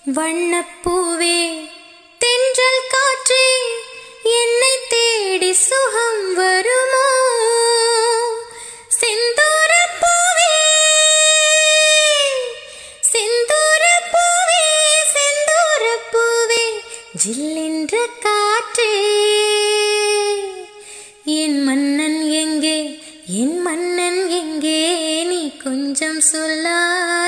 வண்ணப்பூவே தென்றல் காற்றே என்னை தேடி சுகம் வருமோ செந்தூரப்பூவே செந்தூரப்பூவே செந்தூரப்பூவே ஜில்லென்ற காற்றே என் மன்னன் எங்கே என் மன்னன் எங்கே நீ கொஞ்சம் சொல்லாய்